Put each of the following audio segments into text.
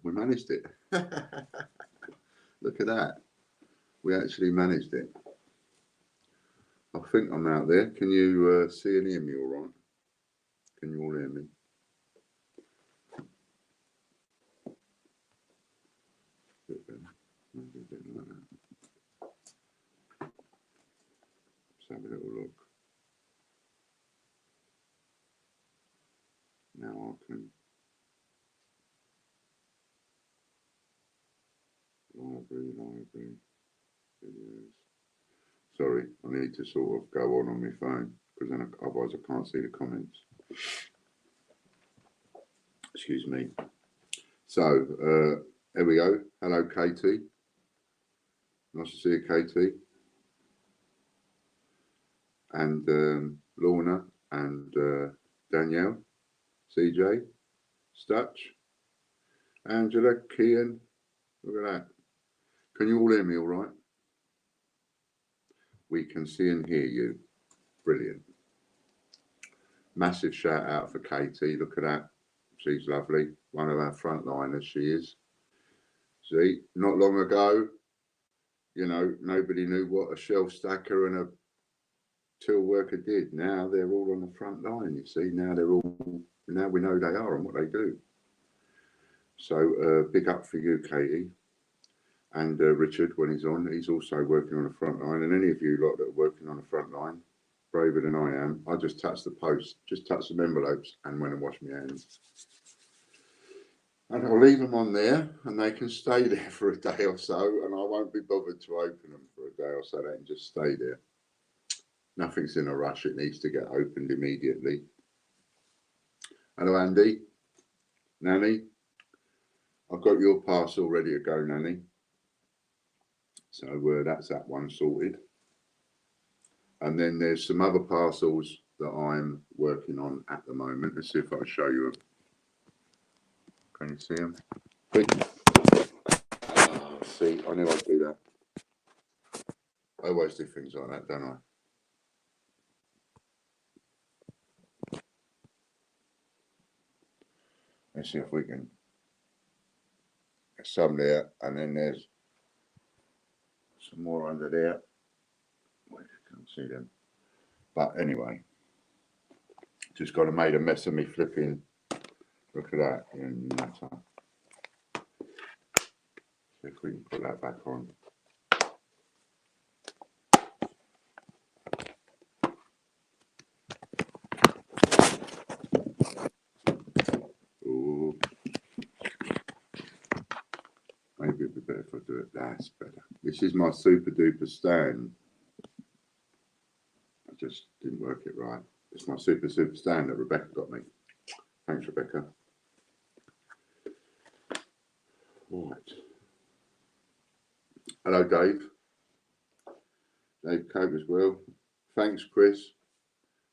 We managed it. Look at that. We actually managed it. I think I'm out there. Can you see and hear me all right? Can you all hear me? Maybe a bit like that. Let's have a little look. Now I can library videos. Sorry, I need to sort of go on my phone because then otherwise I can't see the comments. Excuse me. So there we go. Hello, Katie. Nice to see you, Katie. And Lorna and Danielle, CJ, Stutch, Angela, Kian. Look at that. Can you all hear me all right? We can see and hear you. Brilliant. Massive shout out for Katie. Look at that. She's lovely. One of our frontliners, she is. See, not long ago, you know, nobody knew what a shelf stacker and a till worker did. Now they're all on the front line, you see. Now we know they are and what they do. So big up for you, Katie. And Richard, when he's on, he's also working on the front line. And any of you lot that are working on the front line, braver than I am, I just touch the post, just touch some envelopes and went and wash my hands. And I'll leave them on there and they can stay there for a day or so, and I won't be bothered to open them for a day or so. They can just stay there. Nothing's in a rush. It needs to get opened immediately. Hello, Andy. Nanny. I've got your parcel ready to go, Nanny. So that's that one sorted. And then there's some other parcels that I'm working on at the moment. Let's see if I can show you them. Can you see them? Oh, see, I knew I'd do that. I always do things like that, don't I? Let's see if we can get some there, and then there's some more under there. I can't see them. But anyway, just got to make a mess of me flipping. Look at that, you nutter. See if we can put that back on. Ooh. Maybe it'd be better if I do it. That's better. This is my super duper stand. I just didn't work it right. It's my super stand that Rebecca got me. Thanks, Rebecca. Right. Hello, Dave. Dave Cope as well. Thanks, Chris.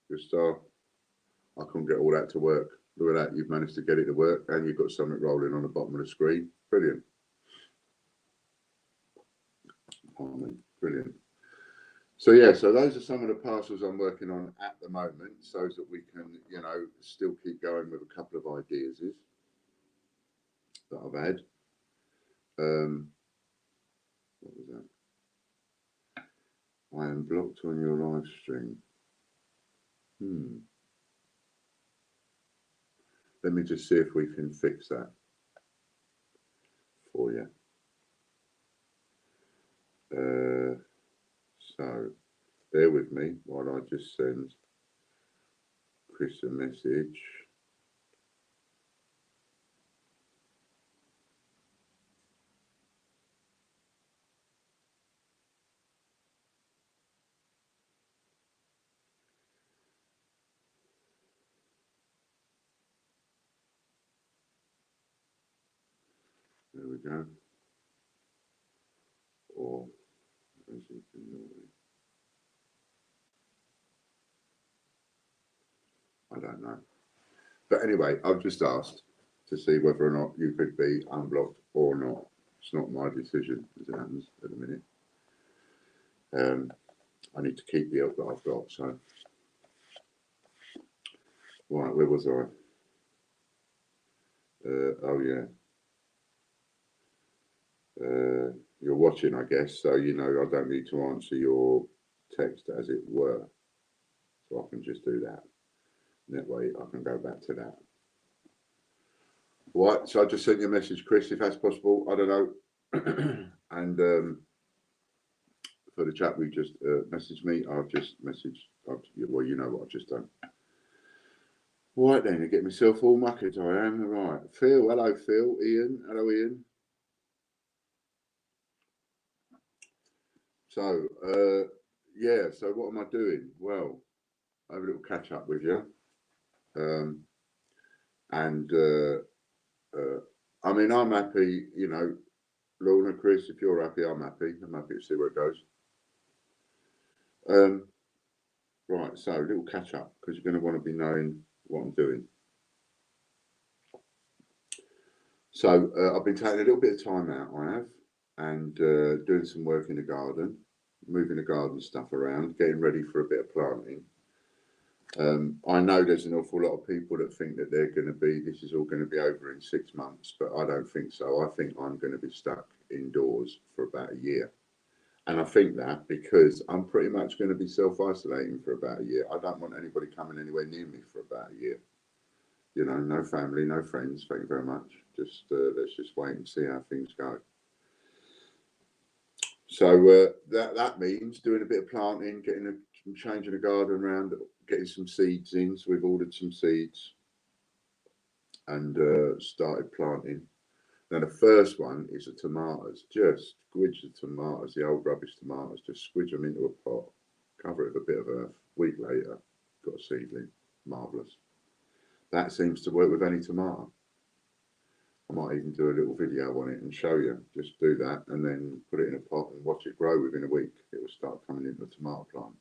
Good star. I couldn't get all that to work. Look at that. You've managed to get it to work and you've got something rolling on the bottom of the screen. Brilliant. Brilliant. So yeah, so those are some of the parcels I'm working on at the moment, so that we can, you know, still keep going with a couple of ideas that I've had. What was that? I am blocked on your live stream. Let me just see if we can fix that for you. So bear with me while I just send Chris a message. There we go. Or as you can know, I don't know. But anyway, I've just asked to see whether or not you could be unblocked or not. It's not my decision, as it happens at the minute. I need to keep the help that I've got. So, right, where was I? Oh yeah, you're watching, I guess, so you know I don't need to answer your text, as it were. So I can just do that. And that way I can go back to that. Right, so I just sent you a message, Chris, if that's possible. I don't know. And for the chap who just messaged me, I've just messaged. Well, you know what I've just done. Right then, to get myself all mucked, I am. Right, Phil, hello, Phil. Ian, hello, Ian. So, yeah, so what am I doing? Well, I have a little catch up with you. And I mean, I'm happy, you know, Lorna, Chris, if you're happy, I'm happy. I'm happy to see where it goes. Right, so a little catch up, because you're going to want to be knowing what I'm doing. So I've been taking a little bit of time out, I have, and doing some work in the garden, moving the garden stuff around, getting ready for a bit of planting. I know there's an awful lot of people that think that this is all going to be over in 6 months, but I don't think so. I think I'm going to be stuck indoors for about a year. And I think that because I'm pretty much going to be self-isolating for about a year. I don't want anybody coming anywhere near me for about a year. You know, no family, no friends, thank you very much. Just let's just wait and see how things go. So that means doing a bit of planting, changing the garden around, getting some seeds in. So we've ordered some seeds and started planting. Now the first one is the tomatoes. Just squidge the tomatoes, the old rubbish tomatoes. Just squidge them into a pot, cover it with a bit of earth. A week later, got a seedling. Marvellous. That seems to work with any tomato. I might even do a little video on it and show you. Just do that and then put it in a pot and watch it grow within a week. It will start coming into a tomato plant.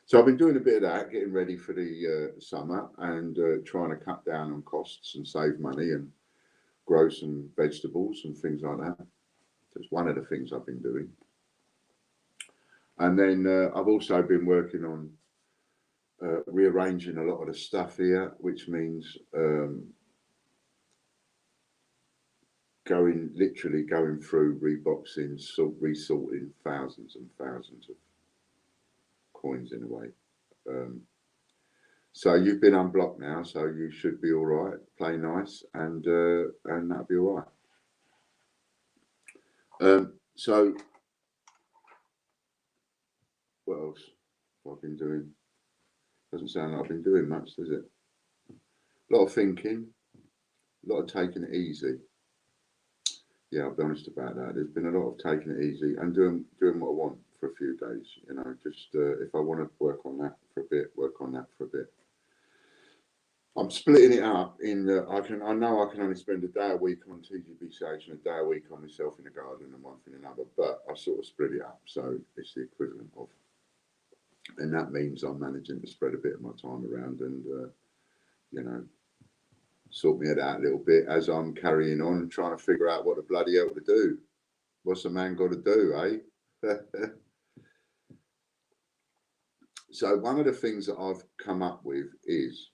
So I've been doing a bit of that, getting ready for the summer and trying to cut down on costs and save money and grow some vegetables and things like that. That's one of the things I've been doing. And then I've also been working on rearranging a lot of the stuff here, which means literally going through, reboxing, resorting thousands and thousands of coins in a way. So you've been unblocked now, so you should be all right. Play nice, and that'll be all right. So what else have I been doing? Doesn't sound like I've been doing much, does it? A lot of thinking, a lot of taking it easy. Yeah, I'll be honest about that. There's been a lot of taking it easy and doing what I want for a few days. You know, just if I want to work on that for a bit, work on that for a bit. I'm splitting it up in. I know I can only spend a day a week on TGBCH and a day a week on myself in the garden and one thing another. But I sort of split it up, so it's the equivalent of. And that means I'm managing to spread a bit of my time around and, you know, sort me head out a little bit as I'm carrying on and trying to figure out what the bloody hell to do. What's a man got to do, eh? So one of the things that I've come up with is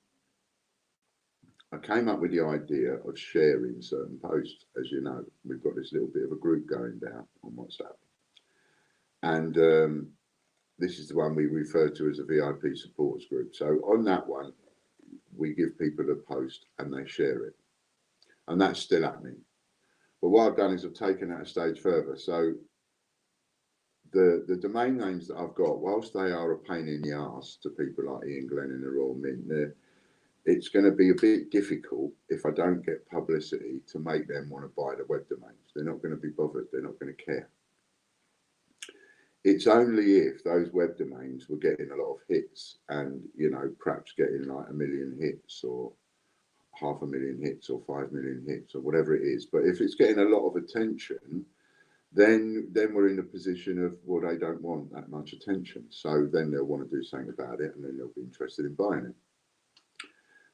I came up with the idea of sharing certain posts. As you know, we've got this little bit of a group going down on WhatsApp. And this is the one we refer to as a VIP supporters group. So on that one, we give people a post and they share it. And that's still happening. But what I've done is I've taken that a stage further. So the domain names that I've got, whilst they are a pain in the arse to people like Ian Glenn and the Royal Mint, it's going to be a bit difficult if I don't get publicity to make them want to buy the web domains. They're not going to be bothered. They're not going to care. It's only if those web domains were getting a lot of hits and, you know, perhaps getting like 1 million hits or 500,000 hits or 5 million hits or whatever it is. But if it's getting a lot of attention, then we're in a position of, well, they don't want that much attention. So then they'll want to do something about it and then they'll be interested in buying it.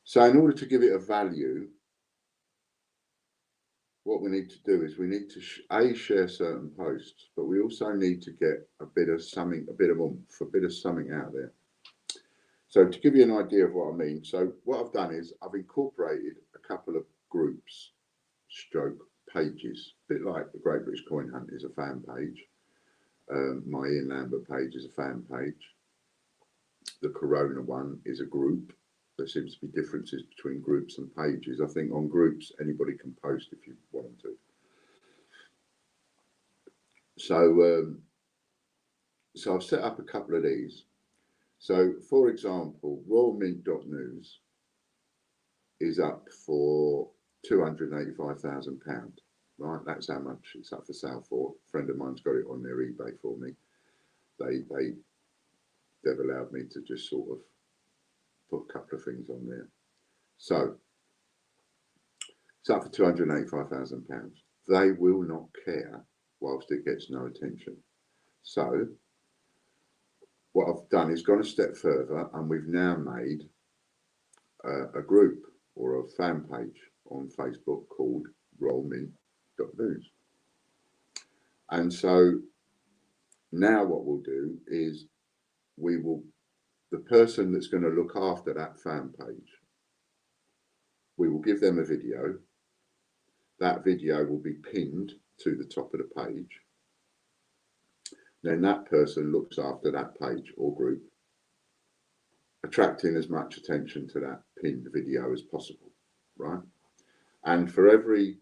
So in order to give it a value, what we need to do is we need to share certain posts, but we also need to get a bit of something, a bit of oomph, a bit of something out there. So to give you an idea of what I mean, so what I've done is I've incorporated a couple of groups, stroke pages, a bit like the Great British Coin Hunt is a fan page. My Ian Lambert page is a fan page. The Corona one is a group. There seems to be differences between groups and pages. I think on groups, anybody can post if you want them to. So I've set up a couple of these. So, for example, royalmint.news is up for £285,000. Right, that's how much it's up for sale for. A friend of mine's got it on their eBay for me. They've allowed me to just sort of put a couple of things on there. So it's up for £285,000. They will not care whilst it gets no attention. So what I've done is gone a step further, and we've now made a group or a fan page on Facebook called royalmint.news. And so now what we'll do is the person that's going to look after that fan page, we will give them a video. That video will be pinned to the top of the page. Then that person looks after that page or group, attracting as much attention to that pinned video as possible, right? And for every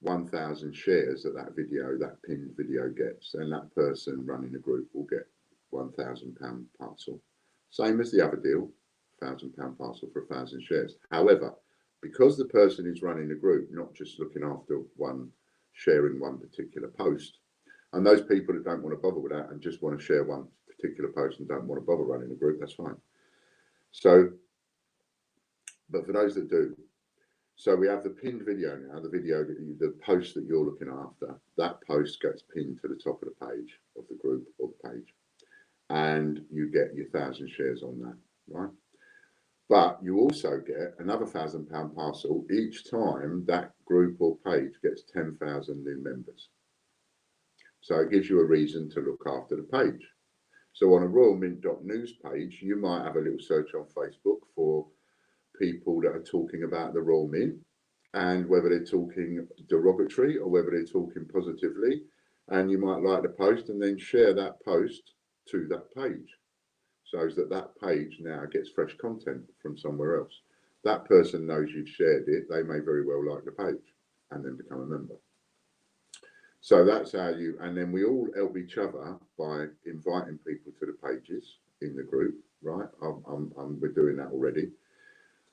1,000 shares that pinned video gets, then that person running the group will get £1,000 parcel. Same as the other deal, £1,000 parcel for 1,000 shares. However, because the person is running the group, not just looking after sharing one particular post, and those people that don't want to bother with that and just want to share one particular post and don't want to bother running the group, that's fine. So, but for those that do, so we have the pinned video now, the post that you're looking after, that post gets pinned to the top of the page of the group or the page, and you get your 1,000 shares on that, right? But you also get another £1,000 parcel each time that group or page gets 10,000 new members. So it gives you a reason to look after the page. So on a royalmint.news page, you might have a little search on Facebook for people that are talking about the Royal Mint, and whether they're talking derogatory or whether they're talking positively, and you might like the post and then share that post to that page, so that page now gets fresh content from somewhere else. That person knows you've shared it. They may very well like the page and then become a member. So that's how and then we all help each other by inviting people to the pages in the group, right? We're doing that already.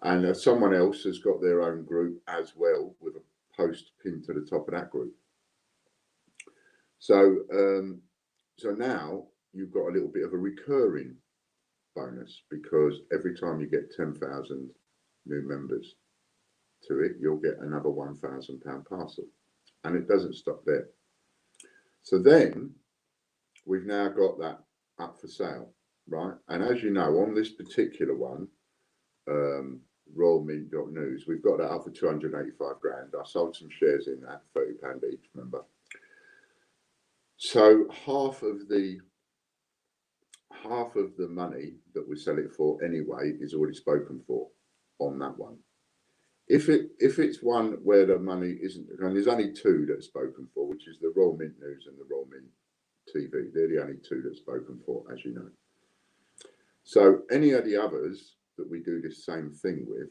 And someone else has got their own group as well with a post pinned to the top of that group. So, so now you've got a little bit of a recurring bonus, because every time you get 10,000 new members to it, you'll get another £1,000 parcel. And it doesn't stop there. So then we've now got that up for sale, right? And as you know, on this particular one, royalmint.news, we've got that up for 285 grand. I sold some shares in that, £30 each, remember? So half of the money that we sell it for anyway is already spoken for on that one. If it's one where the money isn't, and there's only two that's spoken for, which is the Royal Mint News and the Royal Mint TV. They're the only two that's spoken for, as you know. So any of the others that we do this same thing with,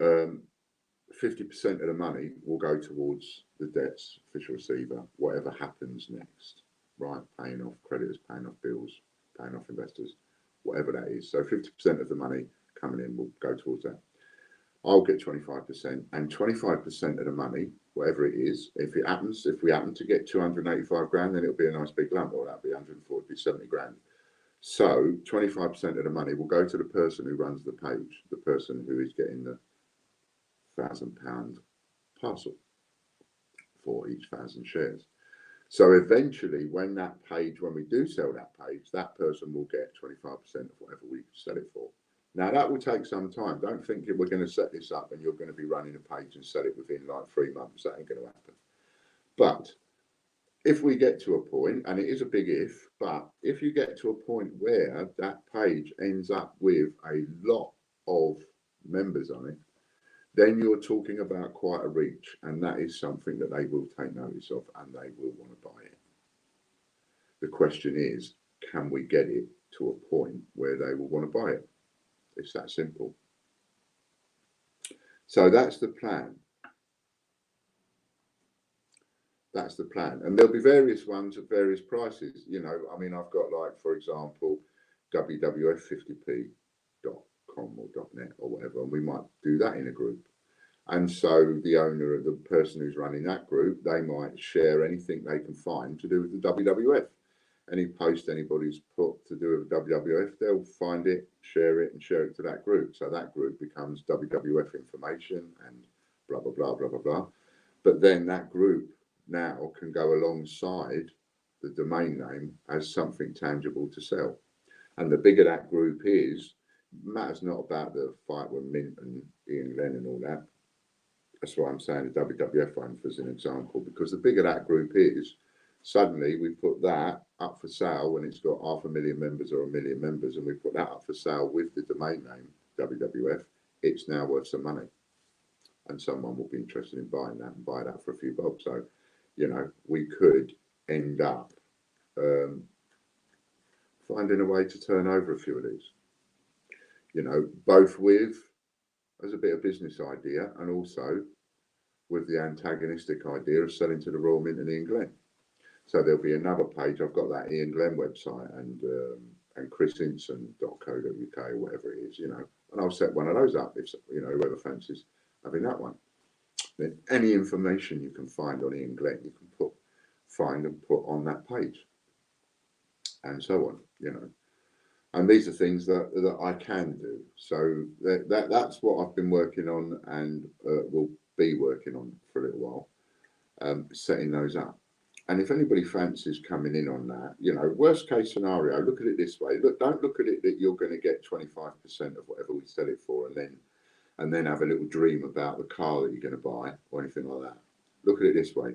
50% of the money will go towards the debts, official receiver, whatever happens next, right? Paying off creditors, paying off bills, paying off investors, whatever that is. So 50% of the money coming in will go towards that. I'll get 25%, and 25% of the money, whatever it is, if we happen to get 285 grand, then it'll be a nice big lump, or that'll be 140, 70 grand. So 25% of the money will go to the person who runs the page, the person who is getting the £1,000 parcel for each 1,000 shares. So eventually, when we do sell that page, that person will get 25% of whatever we sell it for. Now, that will take some time. Don't think we're going to set this up and you're going to be running a page and sell it within like 3 months. That ain't going to happen. But if we get to a point, and it is a big if, but if you get to a point where that page ends up with a lot of members on it, then you're talking about quite a reach, and that is something that they will take notice of and they will want to buy it. The question is, can we get it to a point where they will want to buy it? It's that simple. So that's the plan. That's the plan. And there'll be various ones at various prices. You know, I mean, I've got, like, for example, wwf50p.com or .net or whatever, and we might do that in a group. And so the owner, the person who's running that group, they might share anything they can find to do with the WWF. Any post anybody's put to do with WWF, they'll find it, and share it to that group. So that group becomes WWF information and blah, blah, blah, blah, blah, blah. But then that group now can go alongside the domain name as something tangible to sell. And the bigger that group is, matters not about the fight with Mint and Ian Glenn and all that. That's why I'm saying the WWF one as an example, because the bigger that group is, suddenly we put that up for sale when it's got 500,000 members or 1 million members, and we put that up for sale with the domain name WWF, it's now worth some money. And someone will be interested in buying that and buy that for a few bob. So, you know, we could end up finding a way to turn over a few of these. You know, both with as a bit of business idea and also with the antagonistic idea of selling to the Royal Mint and Ian Glenn. So there'll be another page. I've got that Ian Glenn website and chrisinson.co.uk or whatever it is, you know, and I'll set one of those up if, you know, whoever fancies having that one. Then any information you can find on Ian Glenn, you can find and put on that page, and so on, you know. And these are things that I can do. So that's what I've been working on and will be working on for a little while, setting those up. And if anybody fancies coming in on that, you know, worst case scenario, look at it this way. Look, don't look at it that you're going to get 25% of whatever we sell it for, and then have a little dream about the car that you're going to buy or anything like that. Look at it this way.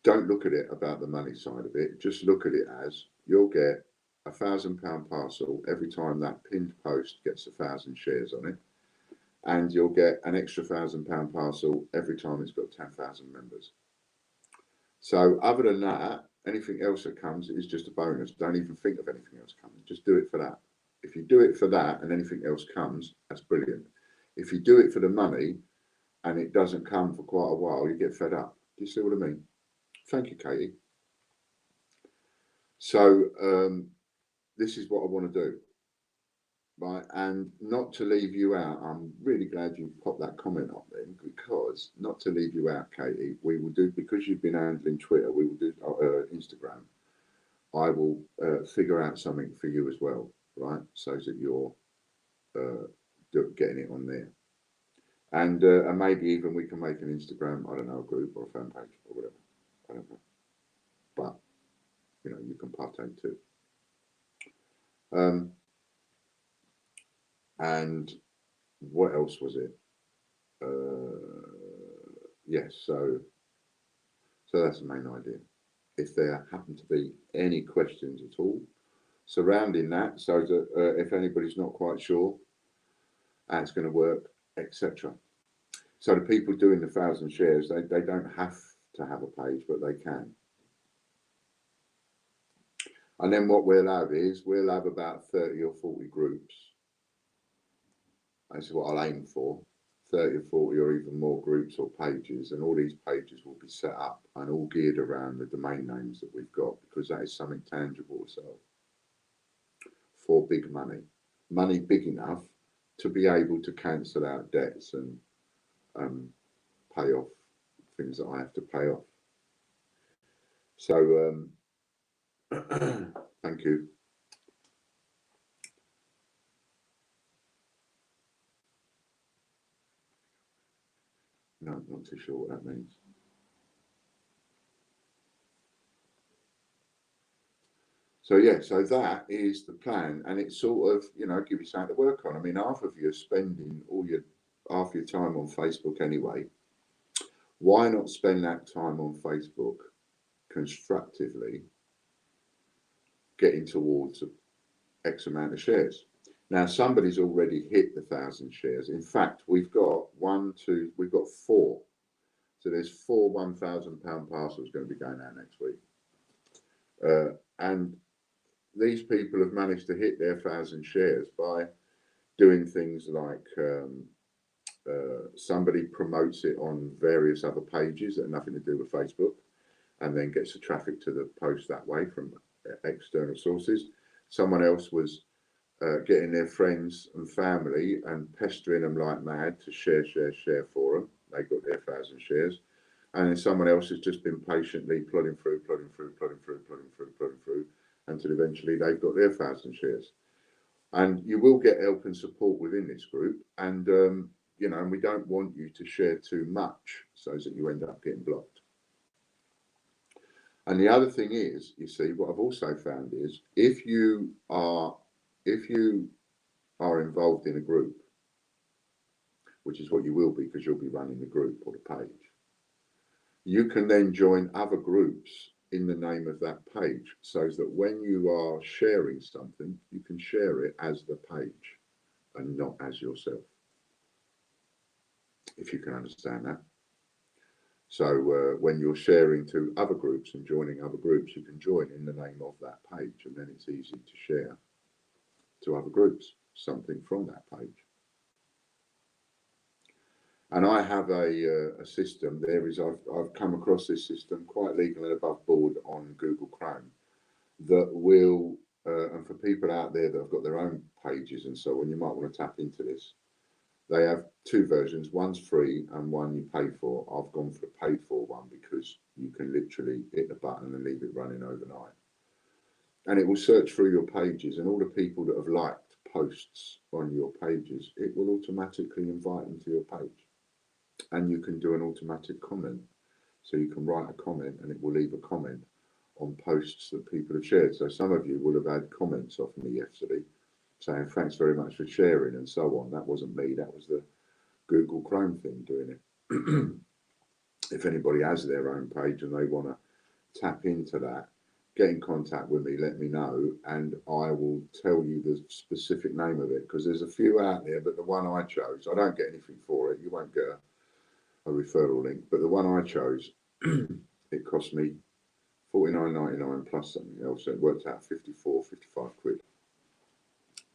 Don't look at it about the money side of it. Just look at it as you'll get £1,000 parcel every time that pinned post gets 1,000 shares on it, and you'll get an extra £1,000 parcel every time it's got 10,000 members. So other than that, anything else that comes is just a bonus. Don't even think of anything else coming. Just do it for that. If you do it for that and anything else comes, that's brilliant. If you do it for the money and it doesn't come for quite a while, you get fed up. Do you see what I mean? Thank you, Katie. So this is what I want to do. Right, and not to leave you out, I'm really glad you popped that comment up then, because not to leave you out, Katie, we will do, because you've been handling Twitter, we will do Instagram. I will figure out something for you as well, right, so that you're getting it on there. And maybe even we can make an Instagram, I don't know, a group or a fan page or whatever, I don't know. But, you know, you can partake too. And what else was it? Yes, so that's the main idea. If there happen to be any questions at all surrounding that, so that if anybody's not quite sure how it's going to work, etc. So the people doing the 1,000 shares, they don't have to have a page, but they can. And then what we'll have is we'll have about 30 or 40 groups. That's what I'll aim for, 30 or 40 or even more groups or pages, and all these pages will be set up and all geared around the domain names that we've got, because that is something tangible to sell for big money big enough to be able to cancel out debts and pay off things that I have to pay off. So thank you. No, I'm not too sure what that means. So yeah, so that is the plan, and it's sort of, you know, give you something to work on. I mean, half of you are spending half your time on Facebook anyway. Why not spend that time on Facebook constructively getting towards X amount of shares? Now somebody's already hit the 1,000 shares. In fact, we've got four. So there's four £1,000 parcels going to be going out next week. And these people have managed to hit their 1,000 shares by doing things like somebody promotes it on various other pages that have nothing to do with Facebook, and then gets the traffic to the post that way from external sources. Someone else was getting their friends and family and pestering them like mad to share for them. They got their 1,000 shares. And then someone else has just been patiently plodding through, until eventually they've got their 1,000 shares. And you will get help and support within this group. And, you know, and we don't want you to share too much so that you end up getting blocked. And the other thing is, you see, what I've also found is if you are involved in a group, which is what you will be because you'll be running the group or the page, you can then join other groups in the name of that page, so that when you are sharing something, you can share it as the page and not as yourself, if you can understand that. So when you're sharing to other groups and joining other groups, you can join in the name of that page, and then it's easy to share to other groups something from that page. And I have a system. I've come across this system, quite legal and above board, on Google Chrome, that will and for people out there that have got their own pages and so on, you might want to tap into this. They have two versions. One's free and one you pay for. I've gone for the paid for one because you can literally hit the button and leave it running overnight. And it will search through your pages, and all the people that have liked posts on your pages, it will automatically invite them to your page. And you can do an automatic comment. So you can write a comment and it will leave a comment on posts that people have shared. So some of you will have had comments off me yesterday saying thanks very much for sharing and so on. That wasn't me, that was the Google Chrome thing doing it. If anybody has their own page and they want to tap into that, get in contact with me, let me know, and I will tell you the specific name of it, because there's a few out there, but the one I chose, I don't get anything for it. You won't get a referral link, but the one I chose, it cost me $49.99 plus something else, so it worked out 55 quid.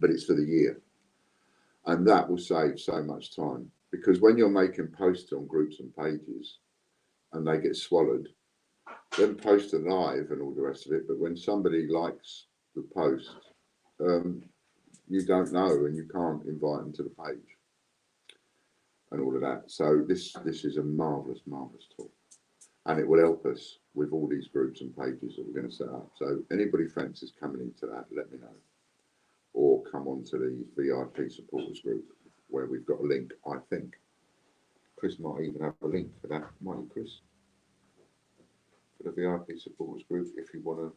But it's for the year, and that will save so much time, because when you're making posts on groups and pages and they get swallowed, then posts are live and all the rest of it, but when somebody likes the post, you don't know and you can't invite them to the page and all of that. So this is a marvellous tool, and it will help us with all these groups and pages that we're going to set up. So anybody fancies coming into that, let me know, or come on to the VIP supporters group where we've got a link. I think Chris might even have a link for that, mightn't you, Chris? For the VIP supporters group, if you want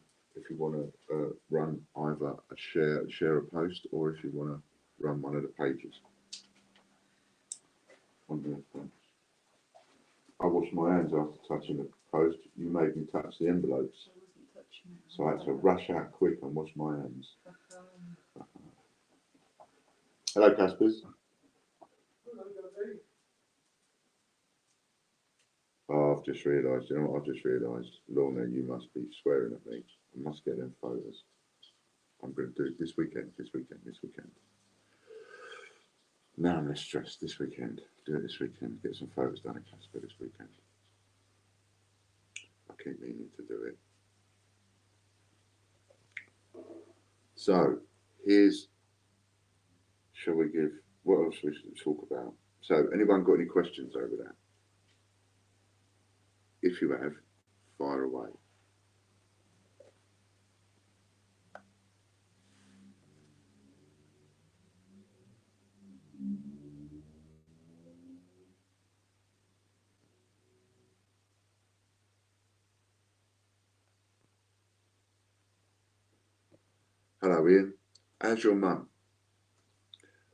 to run either a share a post, or if you want to run one of the pages on the I washed my hands after touching the post. You made me touch the envelopes, so I had to rush out quick and wash my hands. Hello, Caspers. Oh, I've just realised, you know what I've just realised? Lorna, you must be swearing at me. I must get them photos. I'm going to do it this weekend. Now I'm less stressed this weekend. Do it this weekend. Get some photos done at Casper this weekend. I keep meaning to do it. So, shall we give, what else we should talk about? So, anyone got any questions over that? If you have, fire away. Hello, Ian. How's your mum?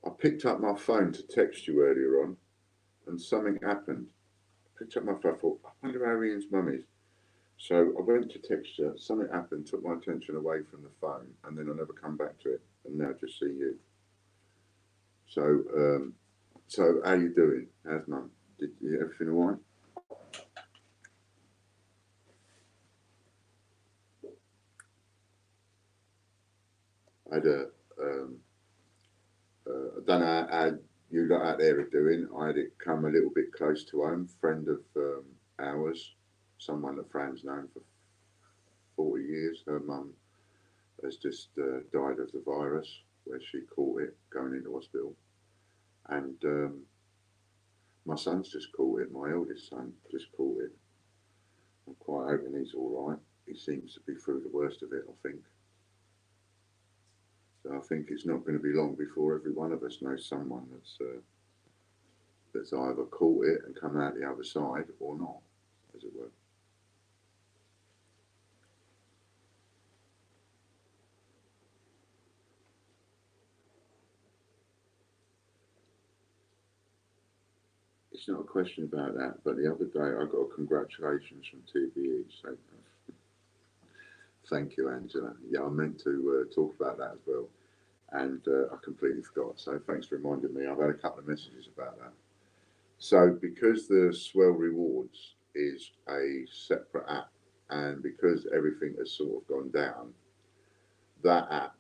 I picked up my phone to text you earlier on, and something happened. I picked up my phone, I thought, I wonder how Ian's mum is. So I went to text her, something happened, took my attention away from the phone, and then I never come back to it, and now just see you. So, so how you doing? How's Mum? Did you, everything all right? I had a, um, I don't know how you lot out there are doing. I had it come a little bit close to home. Friend of ours, someone that Fran's known for 40 years. Her mum has just died of the virus where she caught it going into hospital. And my son's just caught it. My eldest son just caught it. I'm quite hoping he's all right. He seems to be through the worst of it, I think. So I think it's not going to be long before every one of us knows someone that's either caught it and come out the other side or not, as it were. It's not a question about that, but the other day I got a congratulations from TVE. So thank you, Angela. Yeah, I meant to talk about that as well, and I completely forgot. So thanks for reminding me. I've had a couple of messages about that. So because the Swell Rewards is a separate app, and because everything has sort of gone down, that app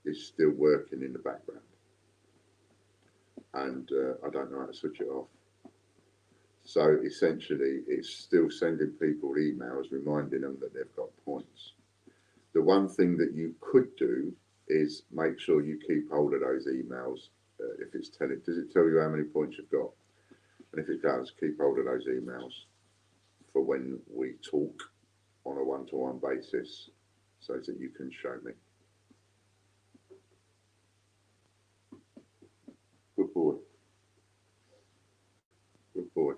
is still working in the background, and I don't know how to switch it off. So essentially, it's still sending people emails reminding them that they've got points. The one thing that you could do is make sure you keep hold of those emails. If it's telling, does it tell you how many points you've got? And if it does, keep hold of those emails for when we talk on a one-to-one basis, so that you can show me. Good boy. Good boy.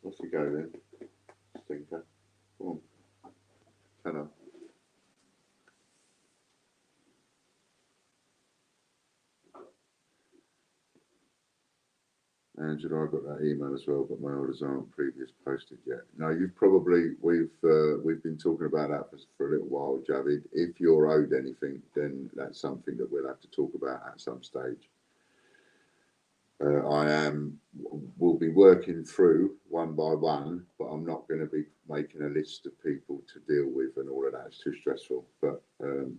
Off you go then, stinker. Come on. Hello. Angela, I got that email as well, but my orders aren't previous posted yet. No, you've probably we've been talking about that for a little while, Javid. If you're owed anything, then that's something that we'll have to talk about at some stage. I am will be working through one by one, but I'm not going to be making a list of people to deal with and all of that. It's too stressful. But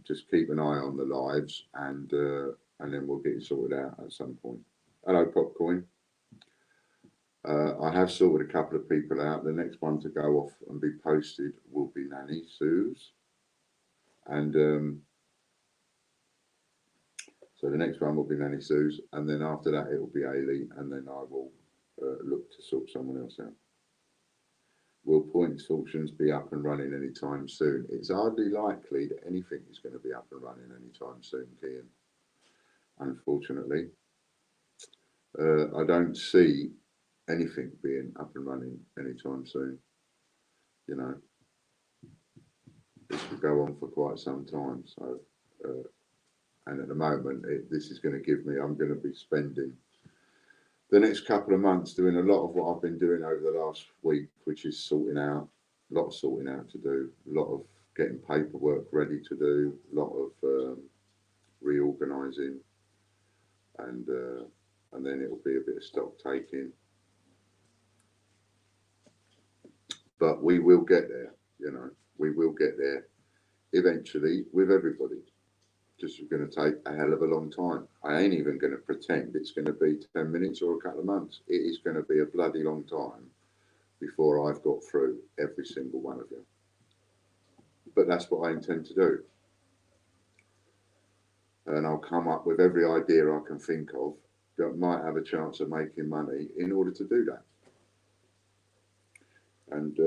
just keep an eye on the lives, and then we'll get it sorted out at some point. Hello, Popcorn. I have sorted a couple of people out. The next one to go off and be posted will be Nanny Sue's. And so the next one will be Nanny Sue's. And then after that, it will be Ailey. And then I will look to sort someone else out. Will points auctions be up and running anytime soon? It's hardly likely that anything is going to be up and running anytime soon, Kian. Unfortunately, I don't see anything being up and running anytime soon. You know, this could go on for quite some time. So, and at the moment, this is going to give me, I'm going to be spending the next couple of months doing a lot of what I've been doing over the last week, which is sorting out, a lot of sorting out to do, a lot of getting paperwork ready to do, a lot of reorganising, and then it'll be a bit of stock taking. But we will get there, you know, we will get there eventually with everybody. Just going to take a hell of a long time. I ain't even going to pretend it's going to be 10 minutes or a couple of months. It is going to be a bloody long time before I've got through every single one of you. But that's what I intend to do. And I'll come up with every idea I can think of that might have a chance of making money in order to do that. And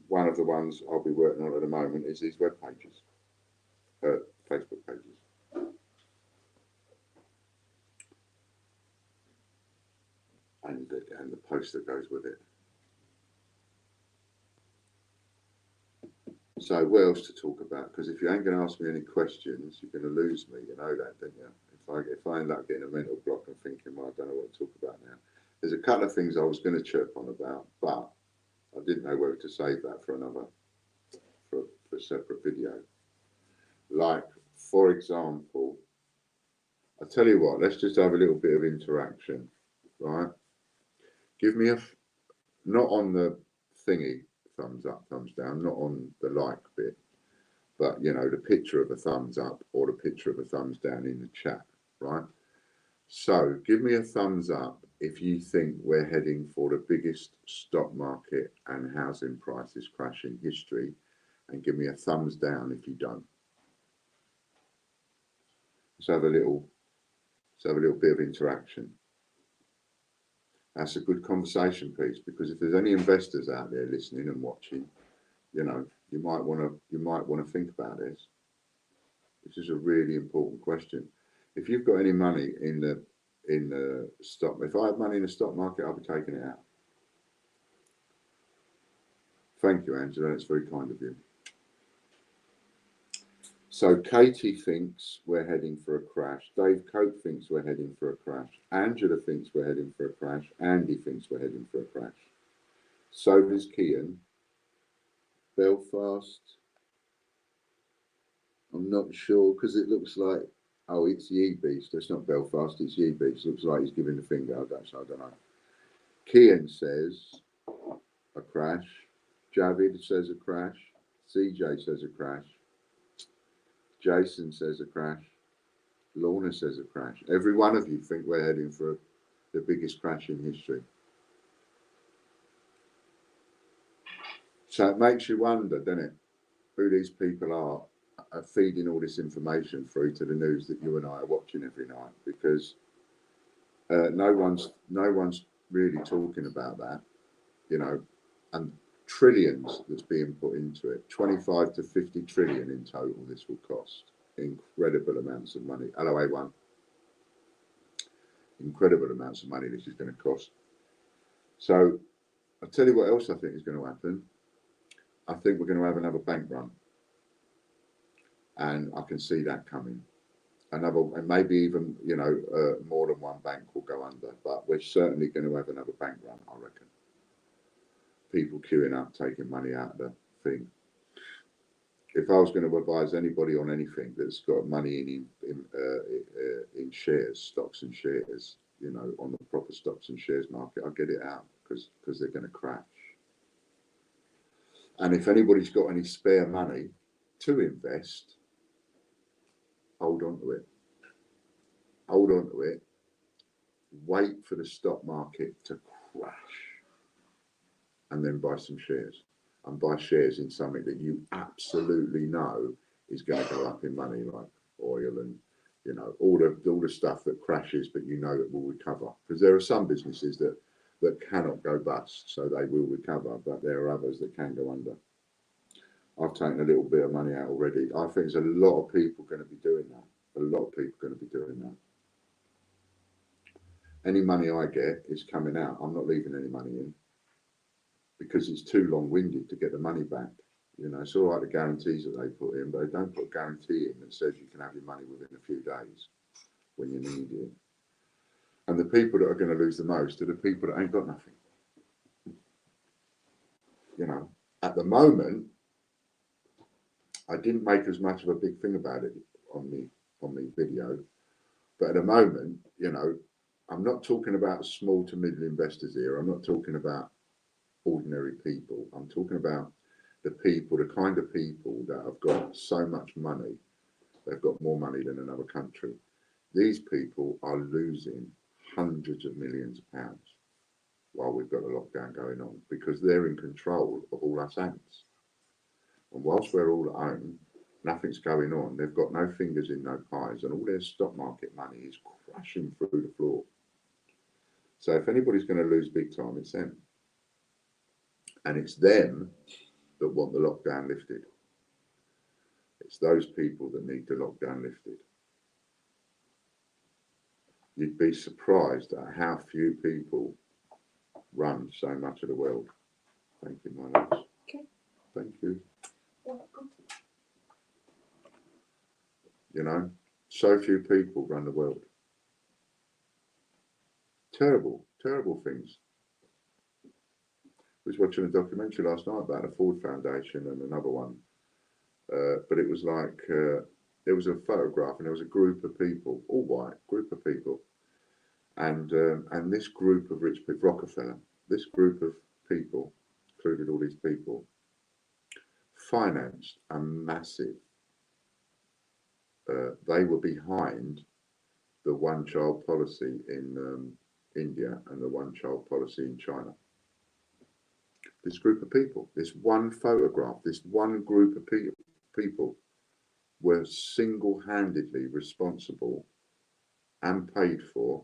one of the ones I'll be working on at the moment is these web pages, Facebook pages. And the post that goes with it. So what else to talk about? Because if you ain't going to ask me any questions, you're going to lose me. You know that, don't you? If I end up getting a mental block and thinking, well, I don't know what to talk about now. There's a couple of things I was going to chirp on about, but I didn't know whether to save that for for a separate video. Like, for example, I tell you what, let's just have a little bit of interaction, right? Give me not on the thingy, thumbs up, thumbs down, not on the like bit, but you know, the picture of a thumbs up or the picture of a thumbs down in the chat, right? So give me a thumbs up if you think we're heading for the biggest stock market and housing prices crash in history, and give me a thumbs down if you don't. Let's have a little bit of interaction. That's a good conversation piece, because if there's any investors out there listening and watching, you know, you might want to think about this. This is a really important question. If you've got any money in the stock, if I had money in the stock market, I'll be taking it out. Thank you, Angela. That's very kind of you. So Katie thinks we're heading for a crash. Dave Cope thinks we're heading for a crash. Angela thinks we're heading for a crash. Andy thinks we're heading for a crash. So does Kian. Belfast. I'm not sure, because it looks like, oh, it's Ye Beast. It's not Belfast, it's Ye Beast. Looks like he's giving the finger. I don't know. Kian says a crash. Javid says a crash. CJ says a crash. Jason says a crash. Lorna says a crash. Every one of you think we're heading for the biggest crash in history. So it makes you wonder, doesn't it, who these people are feeding all this information through to the news that you and I are watching every night, because no one's really talking about that, you know, and trillions that's being put into it. 25 to 50 trillion in total this will cost. Incredible amounts of money. Hello, A1. Incredible amounts of money this is going to cost. So I'll tell you what else I think is going to happen. I think we're going to have another bank run, and I can see that coming. Another, and maybe even, you know, more than one bank will go under, but we're certainly going to have another bank run, I reckon. People queuing up, taking money out of the thing. If I was going to advise anybody on anything that's got money in shares, stocks and shares, you know, on the proper stocks and shares market, I'll get it out, because they're going to crash. And if anybody's got any spare money to invest, hold on to it. Hold on to it. Wait for the stock market to crash, and then buy some shares. And buy shares in something that you absolutely know is going to go up in money, like oil and, you know, all the stuff that crashes, but you know it will recover. Because there are some businesses that cannot go bust, so they will recover, but there are others that can go under. I've taken a little bit of money out already. I think there's a lot of people going to be doing that. A lot of people are going to be doing that. Any money I get is coming out. I'm not leaving any money in, because it's too long-winded to get the money back. You know, it's all right, the guarantees that they put in, but they don't put a guarantee in that says you can have your money within a few days when you need it. And the people that are going to lose the most are the people that ain't got nothing. You know, at the moment, I didn't make as much of a big thing about it on the video, but at the moment, you know, I'm not talking about small to middle investors here. I'm not talking about ordinary people. I'm talking about the people, the kind of people that have got so much money, they've got more money than another country. These people are losing hundreds of millions of pounds while we've got a lockdown going on, because they're in control of all us ants. And whilst we're all at home, nothing's going on. They've got no fingers in no pies, and all their stock market money is crashing through the floor. So if anybody's going to lose big time, it's them. And it's them that want the lockdown lifted. It's those people that need the lockdown lifted. You'd be surprised at how few people run so much of the world. Thank you, my loves. Okay. Thank you. Welcome. You know, so few people run the world. Terrible, terrible things. I was watching a documentary last night about the Ford Foundation and another one. But it was like there was a photograph, and there was a group of people, all white, group of people, and this group of rich people, Rockefeller, this group of people, included all these people, financed a massive. They were behind the one-child policy in India and the one-child policy in China. This group of people, this one photograph, this one group of people were single-handedly responsible and paid for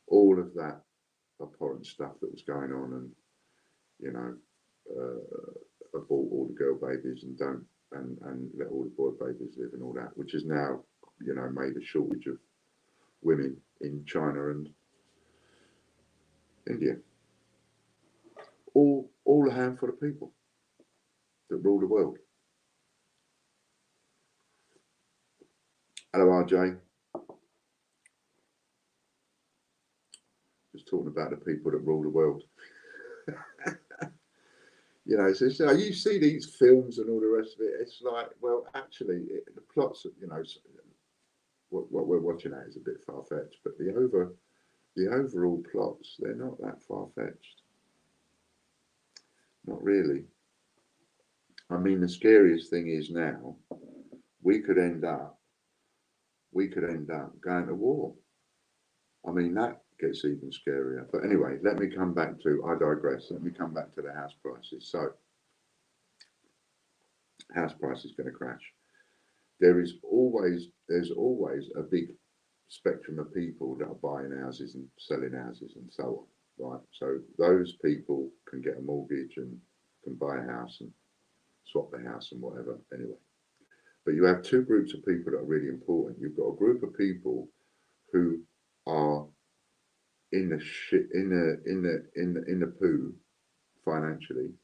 all of that abhorrent stuff that was going on, and you know, abort all the girl babies and don't and let all the boy babies live and all that, which has now, you know, made a shortage of women in China and India. All a handful of people that rule the world. Hello, RJ. Just talking about the people that rule the world. You know, so you see these films and all the rest of it. It's like, well, actually, the plots, you know, what we're watching at is a bit far fetched, but the overall plots, they're not that far fetched. Not really. I mean, the scariest thing is now we could end up going to war. I mean, that gets even scarier. But anyway, let me come back to, I digress. Let me come back to the house prices. So, house price is going to crash. There's always a big spectrum of people that are buying houses and selling houses and so on, right? So those people can get a mortgage and can buy a house and swap the house and whatever. Anyway, but you have two groups of people that are really important. You've got a group of people who are in the poo financially,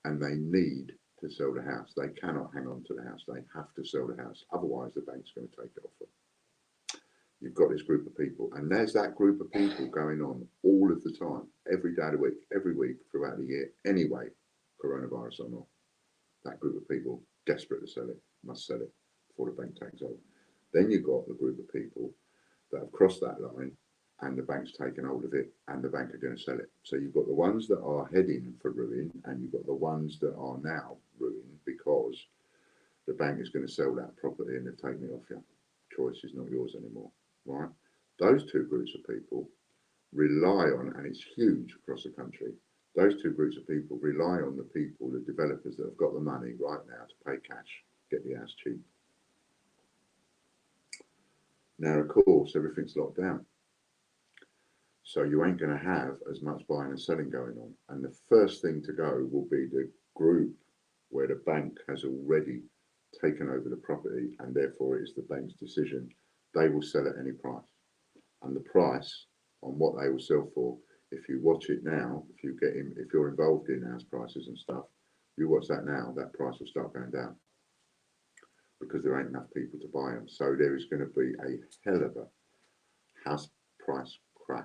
and they need to sell the house. They cannot hang on to the house. They have to sell the house. Otherwise, the bank's going to take it off them. You've got this group of people, and there's that group of people going on all of the time, every day of the week, every week throughout the year. Anyway, coronavirus or not, that group of people desperate to sell it, must sell it before the bank takes over. Then you've got the group of people that have crossed that line, and the bank's taken hold of it, and the bank are going to sell it. So you've got the ones that are heading for ruin, and you've got the ones that are now ruined because the bank is going to sell that property and they've taken it off you. Choice is not yours anymore, right? Those two groups of people rely on, and it's huge across the country, those two groups of people rely on the people, the developers that have got the money right now to pay cash, get the house cheap. Now, of course, everything's locked down. So you ain't going to have as much buying and selling going on. And the first thing to go will be the group where the bank has already taken over the property, and therefore it is the bank's decision. They will sell at any price. And the price on what they will sell for, if you watch it now, if you're involved in house prices and stuff, you watch that now, that price will start going down because there ain't enough people to buy them. So there is going to be a hell of a house price crash.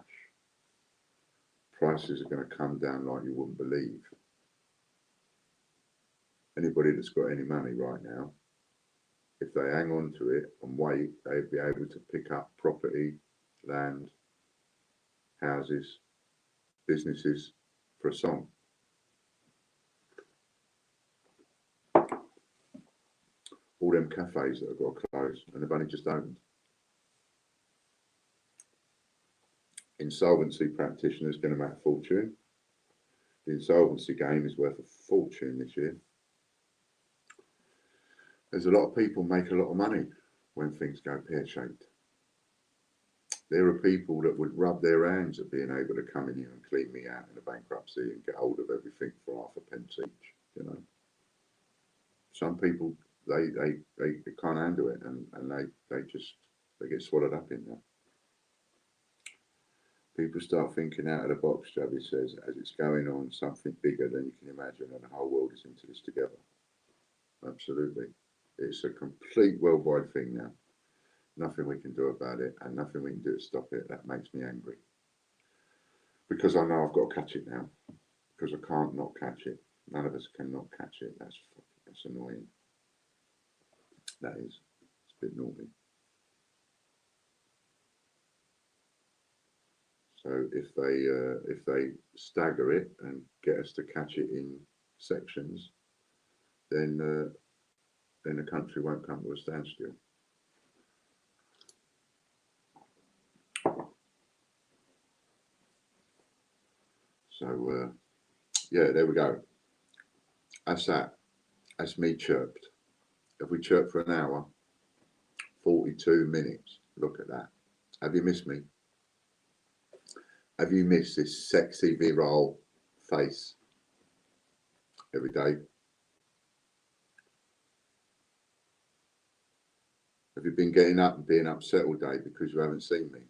Prices are going to come down like you wouldn't believe. Anybody that's got any money right now, if they hang on to it and wait, they'll be able to pick up property, land, houses, businesses for a song. All them cafes that have got to close and they've only just opened. Insolvency practitioners going to make a fortune. The insolvency game is worth a fortune this year. There's a lot of people make a lot of money when things go pear-shaped. There are people that would rub their hands at being able to come in here and clean me out in a bankruptcy and get hold of everything for half a pence each, you know. Some people, they can't handle it, and they get swallowed up in that. People start thinking out of the box, Javi says, as it's going on, something bigger than you can imagine, and the whole world is into this together. Absolutely. It's a complete worldwide thing now. Nothing we can do about it, and nothing we can do to stop it. That makes me angry. Because I know I've got to catch it now. Because I can't not catch it. None of us can not catch it. That's annoying. That is. It's bit naughty. So if they stagger it and get us to catch it in sections, then the country won't come to a standstill. So yeah, there we go. That's that. That's me chirped. If we chirp for an hour, 42 minutes. Look at that. Have you missed me? Have you missed this sexy virile face every day? Have you been getting up and being upset all day because you haven't seen me?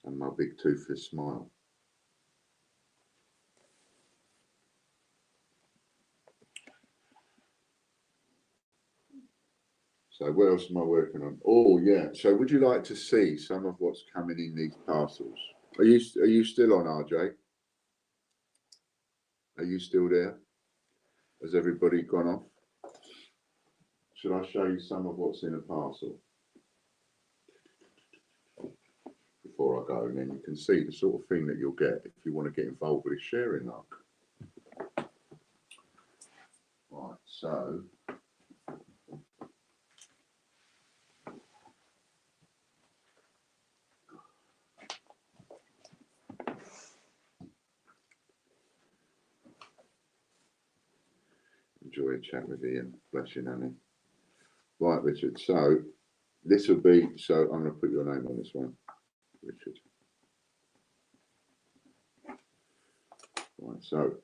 And my big toothless smile. So what else am I working on? Oh yeah. So would you like to see some of what's coming in these parcels? Are you still on, RJ? Are you still there? Has everybody gone off? Should I show you some of what's in a parcel before I go? And then you can see the sort of thing that you'll get if you want to get involved with this sharing luck. Right, so enjoy a chat with Ian. Bless you, Nanny. Right, Richard. So this will be, so I'm going to put your name on this one, Richard. Right, so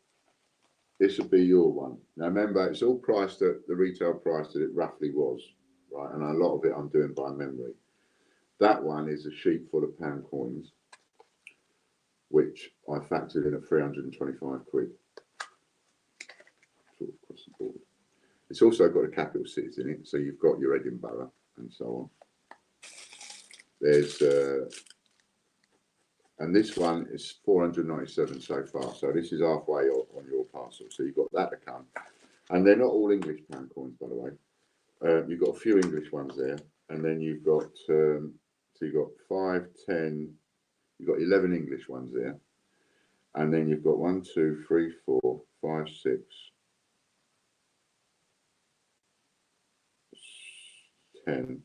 this will be your one. Now remember, it's all priced at the retail price that it roughly was, right? And a lot of it I'm doing by memory. That one is a sheet full of pound coins, which I factored in at 325 quid. Sort of across the board. It's also got a capital cities in it, so you've got your Edinburgh and so on. There's and this one is 497 so far, so this is halfway on your parcel, so you've got that to come. And they're not all English pound coins, by the way. You've got a few English ones there, and then you've got so you've got 5, 10, you've got 11 English ones there, and then you've got 1, 2, 3, 4, 5, 6, 10,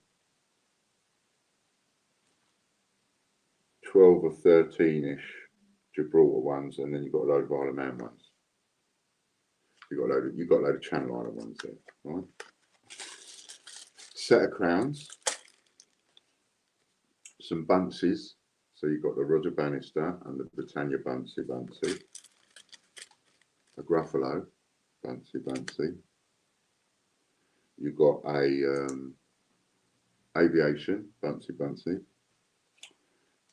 12 or 13-ish Gibraltar ones, and then you've got a load of Isle of Man ones. You've got a load of Channel Island ones there, right? Set of crowns, some bunces. So you've got the Roger Bannister and the Britannia Bunsey, a Gruffalo Bunsey. You've got a Aviation Bunsey,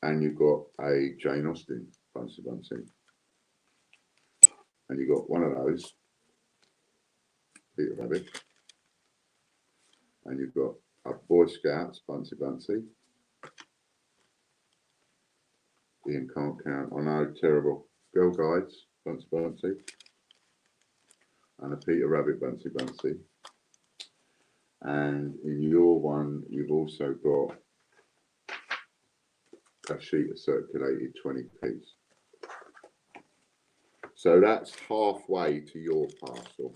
and you've got a Jane Austen Bunsey, and you've got one of those, Peter Rabbit, and you've got a Boy Scouts Bunsey. Ian can't count. I know, terrible. Girl Guides Bunsey, and a Peter Rabbit Bunsey. And in your one, you've also got a sheet of circulated 20p. So that's halfway to your parcel.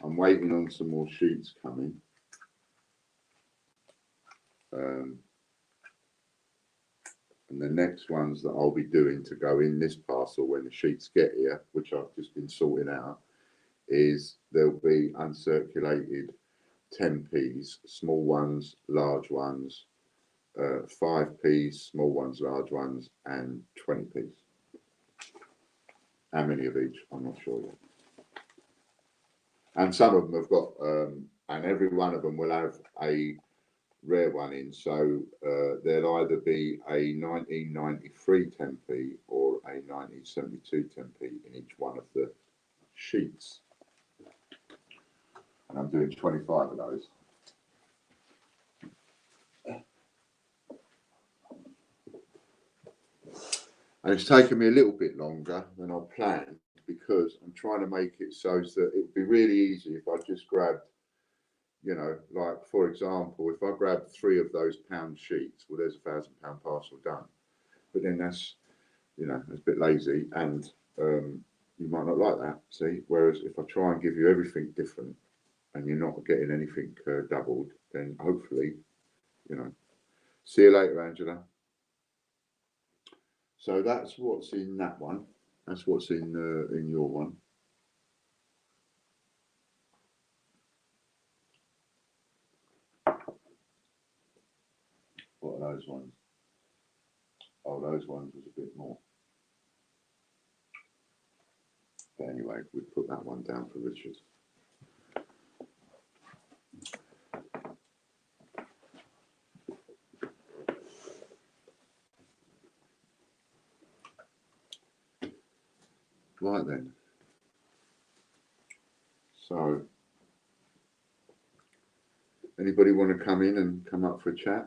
I'm waiting on some more sheets coming. And the next ones that I'll be doing to go in this parcel when the sheets get here, which I've just been sorting out, is there'll be uncirculated 10p's, small ones, large ones, 5p's, small ones, large ones, and 20p's. How many of each? I'm not sure yet. And some of them have got, and every one of them will have a rare one in. So there'll either be a 1993 10p or a 1972 10p in each one of the sheets. And I'm doing 25 of those. And it's taken me a little bit longer than I planned because I'm trying to make it so that it would be really easy if I just grabbed, you know, like for example, if I grab 3 of those pound sheets, well, there's a £1,000 parcel done. But then that's, you know, it's a bit lazy, and you might not like that. See, whereas if I try and give you everything different, and you're not getting anything doubled, then hopefully, you know. See you later, Angela. So that's what's in that one. That's what's in your one. What are those ones? Oh, those ones was a bit more. But anyway, we put that one down for Richard. Right then. So, anybody want to come in and come up for a chat?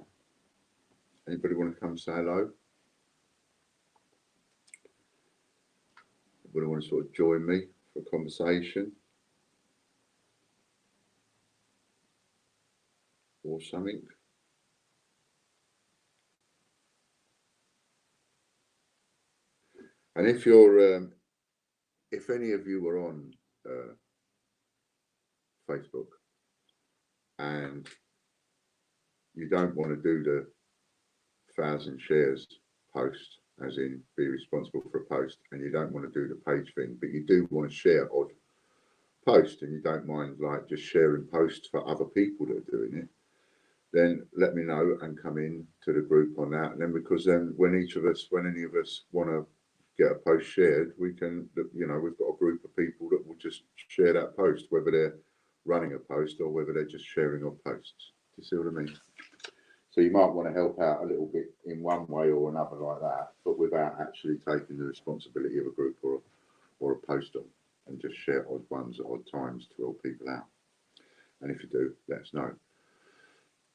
Anybody want to come say hello? Anybody want to sort of join me for a conversation? Or something? And if you're, if any of you were on Facebook and you don't want to do the 1,000 shares post, as in be responsible for a post, and you don't want to do the page thing, but you do want to share odd post, and you don't mind like just sharing posts for other people that are doing it, then let me know and come in to the group on that. And then, because then when any of us want to get a post shared, we can, you know, we've got a group of people that will just share that post, whether they're running a post or whether they're just sharing odd posts. Do you see what I mean? So you might want to help out a little bit in one way or another like that, but without actually taking the responsibility of a group or a post on, and just share odd ones at odd times to help people out. And if you do, let us know.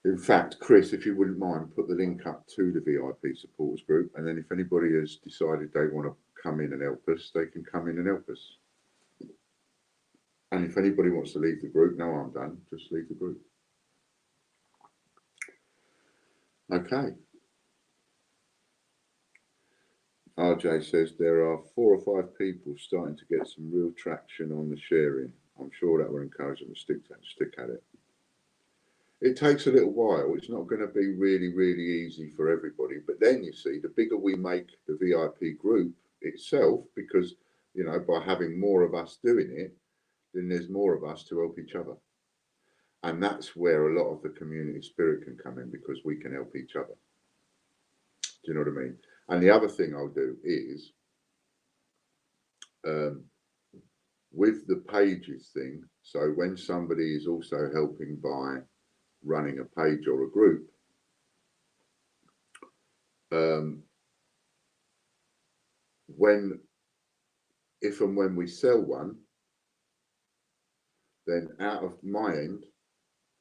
In fact, Chris, if you wouldn't mind, put the link up to the VIP supporters group, and then if anybody has decided they want to come in and help us, they can come in and help us. And if anybody wants to leave the group, no harm done, just leave the group. Okay. RJ says there are 4 or 5 people starting to get some real traction on the sharing. I'm sure that will encourage them to stick at it. It takes a little while. It's not going to be really, really easy for everybody. But then you see, the bigger we make the VIP group itself, because, you know, by having more of us doing it, then there's more of us to help each other. And that's where a lot of the community spirit can come in, because we can help each other. Do you know what I mean? And the other thing I'll do is, with the pages thing, so when somebody is also helping by running a page or a group, if and when we sell one, then out of my end,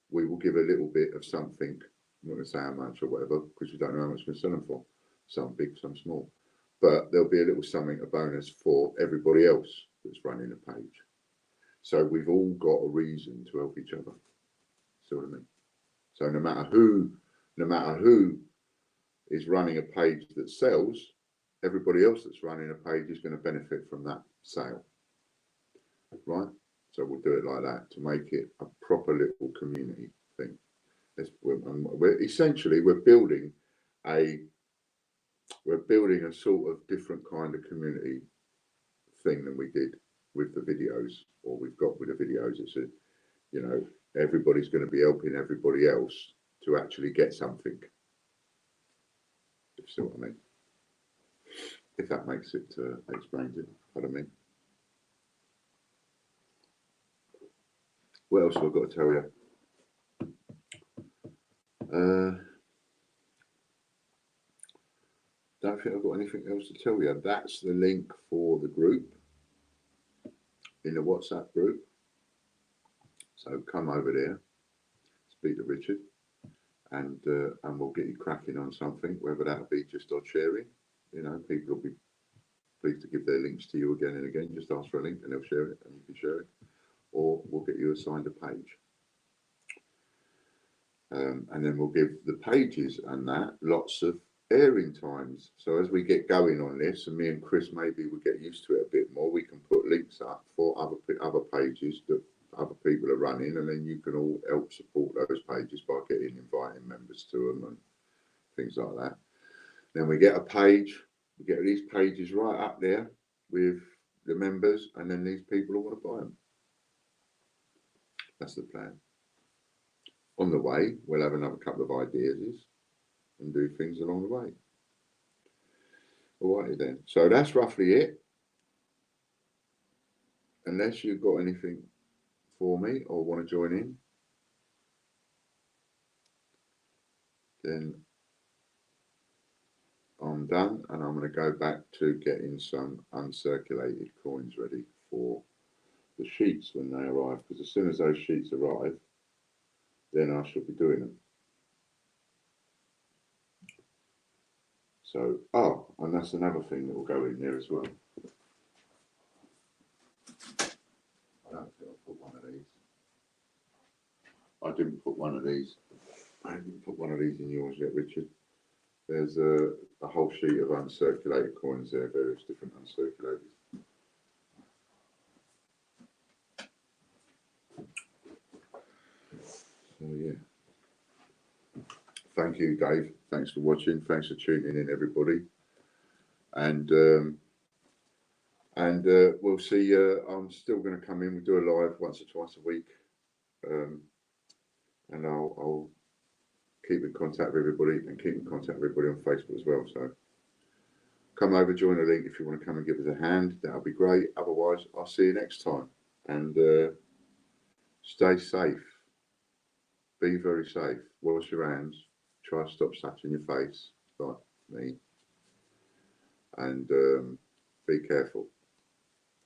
we will give a little bit of something. I'm not going to say how much or whatever, because you don't know how much we're going to sell them for. Some big, some small. But there'll be a little something, a bonus for everybody else that's running a page. So we've all got a reason to help each other. See what I mean? So no matter who is running a page that sells, everybody else that's running a page is going to benefit from that sale, right? So we'll do it like that to make it a proper little community thing. We're building a sort of different kind of community thing than we did with the videos, or we've got with the videos. It's a, you know, everybody's going to be helping everybody else to actually get something. If you see what I mean? If that makes it explains it. What I mean. What else have I got to tell you? Don't think I've got anything else to tell you. That's the link for the group in the WhatsApp group. So come over there, speak to Richard, and we'll get you cracking on something, whether that'll be just odd sharing. You know, people will be pleased to give their links to you again and again. Just ask for a link and they'll share it and you can share it. Or we'll get you assigned a page. And then we'll give the pages and that lots of airing times. So as we get going on this, and me and Chris maybe we get used to it a bit more, we can put links up for other pages that other people are running, and then you can all help support those pages by inviting members to them and things like that. Then we get a page, we get these pages right up there with the members, and then these people will want to buy them. That's the plan. On the way, we'll have another couple of ideas and do things along the way. All righty then. So that's roughly it. Unless you've got anything for me or want to join in, then I'm done, and I'm going to go back to getting some uncirculated coins ready for the sheets when they arrive, because as soon as those sheets arrive, then I shall be doing them. So, and that's another thing that will go in there as well. I don't think I'll put one of these. I didn't put one of these. I didn't put one of these in yours yet, Richard. There's a whole sheet of uncirculated coins there, various different uncirculated. So yeah. Thank you, Dave. Thanks for watching. Thanks for tuning in, everybody. And we'll see. I'm still going to come in. We do a live once or twice a week, and I'll keep in contact with everybody and keep in contact with everybody on Facebook as well. So come over, join the link if you want to come and give us a hand. That'll be great. Otherwise, I'll see you next time. And stay safe. Be very safe. Wash your hands. Try to stop touching your face like me. And be careful.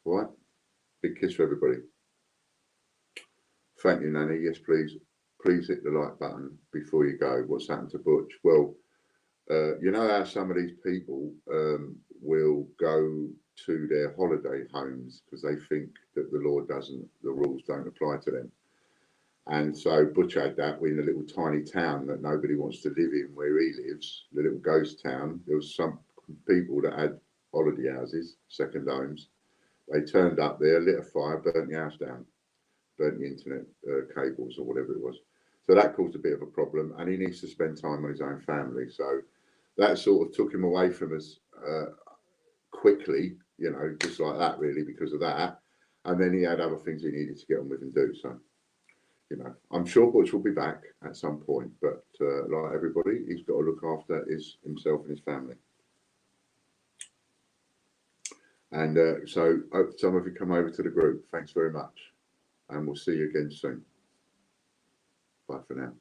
All right? Big kiss for everybody. Thank you, Nanny. Yes, please. Please hit the like button before you go. What's happened to Butch? Well, you know how some of these people will go to their holiday homes because they think that the rules don't apply to them. And so Butch had that in a little tiny town that nobody wants to live in where he lives, the little ghost town. There was some people that had holiday houses, second homes. They turned up there, lit a fire, burnt the house down, burnt the internet cables or whatever it was. So that caused a bit of a problem, and he needs to spend time with his own family. So that sort of took him away from us quickly, you know, just like that really because of that. And then he had other things he needed to get on with and do. So, you know, I'm sure Butch will be back at some point, but like everybody, he's got to look after himself and his family. And so some of you come over to the group. Thanks very much. And we'll see you again soon. Bye for now.